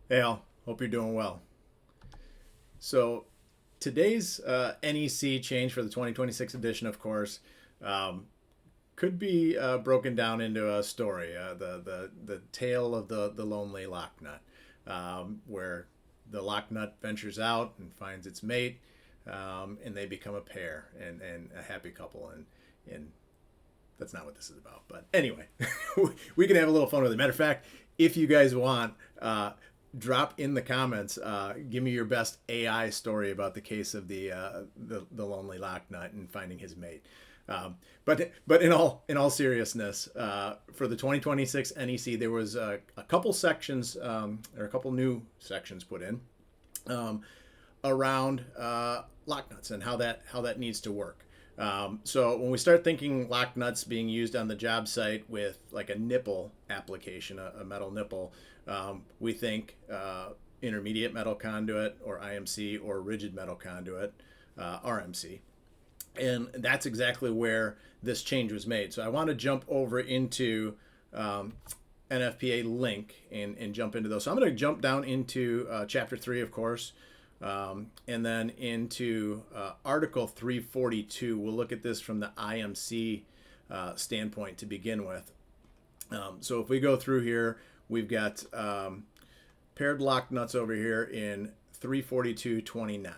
Hey Al, hope you're doing well. So today's NEC change for the 2026 edition, of course, um, could be broken down into a story, the tale of the lonely locknut, where the locknut ventures out and finds its mate, and they become a pair and a happy couple, and that's not what this is about. But anyway, we can have a little fun with it. Matter of fact, if you guys want, drop in the comments. Give me your best AI story about the case of the lonely locknut and finding his mate. But in all seriousness, for the 2026 NEC, there was a couple sections or a couple new sections put in um, around lock nuts and how that needs to work. So when we start thinking lock nuts being used on the job site with like a nipple application, a metal nipple, we think intermediate metal conduit or IMC or rigid metal conduit, RMC. And that's exactly where this change was made. So I want to jump over into NFPA link and jump into those. So I'm going to jump down into chapter 3, of course, and then into Article 342. We'll look at this from the IMC standpoint to begin with. So if we go through here, we've got paired lock nuts over here in 342.29.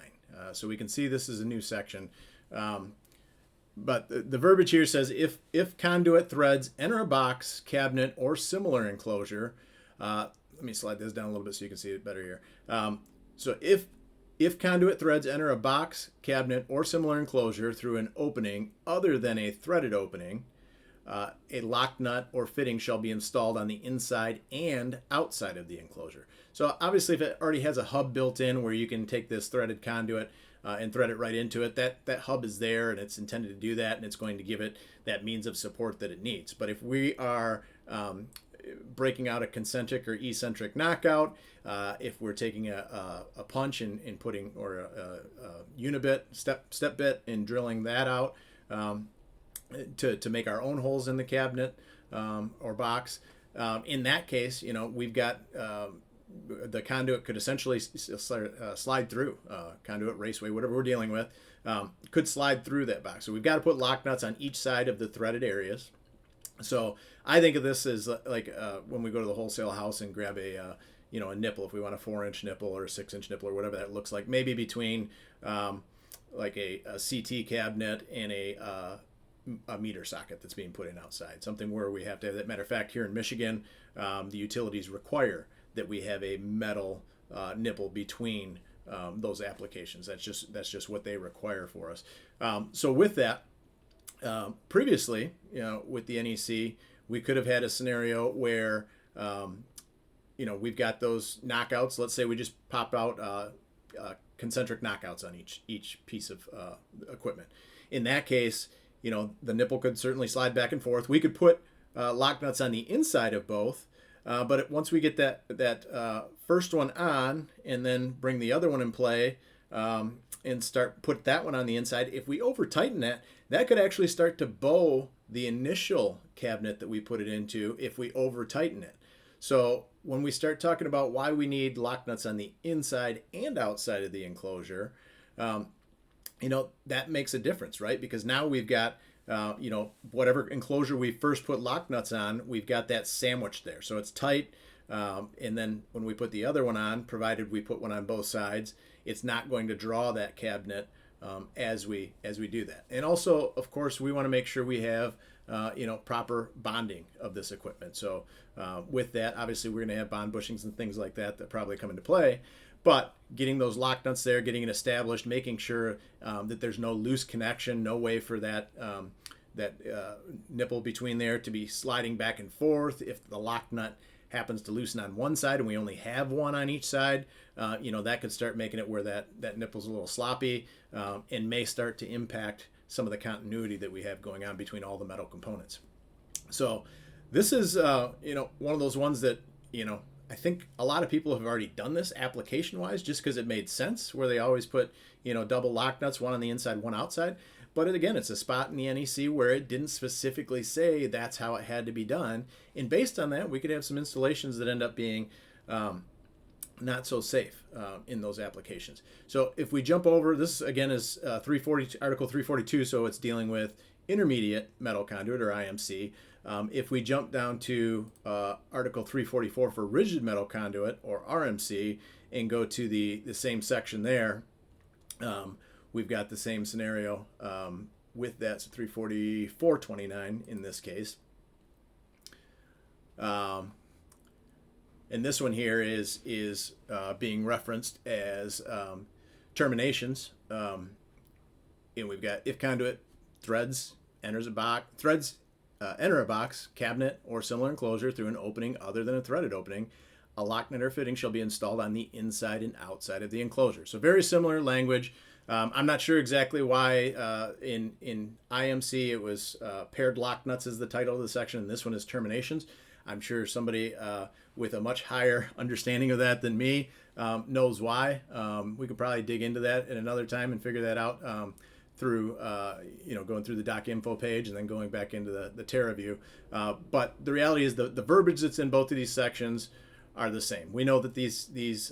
So we can see this is a new section. But the verbiage here says if conduit threads enter a box, cabinet, or similar enclosure, let me slide this down a little bit so you can see it better here. So if conduit threads enter a box, cabinet, or similar enclosure through an opening other than a threaded opening, a lock nut or fitting shall be installed on the inside and outside of the enclosure. So obviously, if it already has a hub built in where you can take this threaded conduit and thread it right into it, that hub is there and it's intended to do that, and it's going to give it that means of support that it needs. But if we are breaking out a concentric or eccentric knockout, if we're taking a punch and putting, or a unibit, step bit, and drilling that out, to make our own holes in the cabinet or box. In that case, we've got the conduit could essentially slide through, conduit, raceway, whatever we're dealing with, could slide through that box. So we've got to put lock nuts on each side of the threaded areas. So I think of this as like when we go to the wholesale house and grab a nipple, if we want a 4-inch nipple or a 6-inch nipple or whatever that looks like, maybe between like a CT cabinet and a meter socket that's being put in outside, something where we have to have that. Matter of fact, here in Michigan, the utilities require that we have a metal nipple between those applications. That's just what they require for us. So with that, previously, with the NEC, we could have had a scenario where we've got those knockouts. Let's say we just pop out concentric knockouts on each piece of equipment. In that case, the nipple could certainly slide back and forth. We could put lock nuts on the inside of both, but once we get that first one on and then bring the other one in play, and put that one on the inside, if we over tighten that could actually start to bow the initial cabinet that we put it into if we over tighten it. So when we start talking about why we need lock nuts on the inside and outside of the enclosure, that makes a difference, right? Because now we've got, whatever enclosure we first put lock nuts on, we've got that sandwiched there. So it's tight. And then when we put the other one on, provided we put one on both sides, it's not going to draw that cabinet as we do that. And also, of course, we want to make sure we have proper bonding of this equipment. So with that, obviously, we're going to have bond bushings and things like that probably come into play. But getting those lock nuts there, getting it established, making sure that there's no loose connection, no way for that nipple between there to be sliding back and forth. If the lock nut happens to loosen on one side and we only have one on each side, that could start making it where that nipple's a little sloppy, and may start to impact some of the continuity that we have going on between all the metal components. So this is one of those ones that I think a lot of people have already done this application-wise, just because it made sense, where they always put double lock nuts, one on the inside, one outside. But again, it's a spot in the NEC where it didn't specifically say that's how it had to be done. And based on that, we could have some installations that end up being not so safe in those applications. So if we jump over, this again is 340 Article 342, so it's dealing with intermediate metal conduit, or IMC. If we jump down to Article 344 for rigid metal conduit, or RMC, and go to the same section there, we've got the same scenario with that, so 344.29 in this case. And this one here is being referenced as terminations. And we've got if conduit threads enter a box, cabinet, or similar enclosure through an opening other than a threaded opening, a locknut or fitting shall be installed on the inside and outside of the enclosure. So very similar language. I'm not sure exactly why in IMC it was paired locknuts is the title of the section, and this one is terminations. I'm sure somebody with a much higher understanding of that than me knows why. We could probably dig into that at another time and figure that out through going through the doc info page and then going back into the Terra view. But the reality is the verbiage that's in both of these sections are the same. We know that these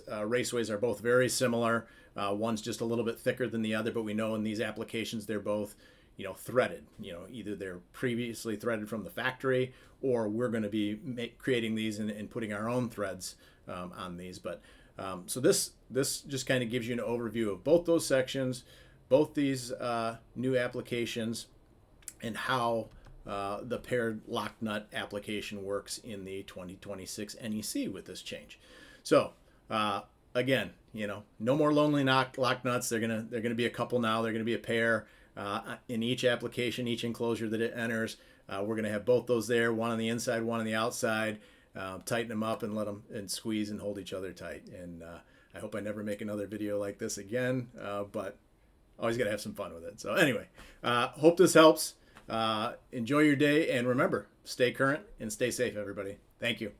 raceways are both very similar. One's just a little bit thicker than the other, but we know in these applications they're both threaded. Either they're previously threaded from the factory, or we're going to be creating these and putting our own threads on these. But so this just kind of gives you an overview of both those sections, both these new applications, and how the paired lock nut application works in the 2026 NEC with this change. So again, no more lonely lock nuts. They're gonna be a couple now. They're gonna be a pair in each application, each enclosure that it enters. We're gonna have both those there, one on the inside, one on the outside. Tighten them up and let them and squeeze and hold each other tight. And I hope I never make another video like this again, but always gotta have some fun with it. So anyway, hope this helps. Enjoy your day, and remember, stay current and stay safe, everybody. Thank you.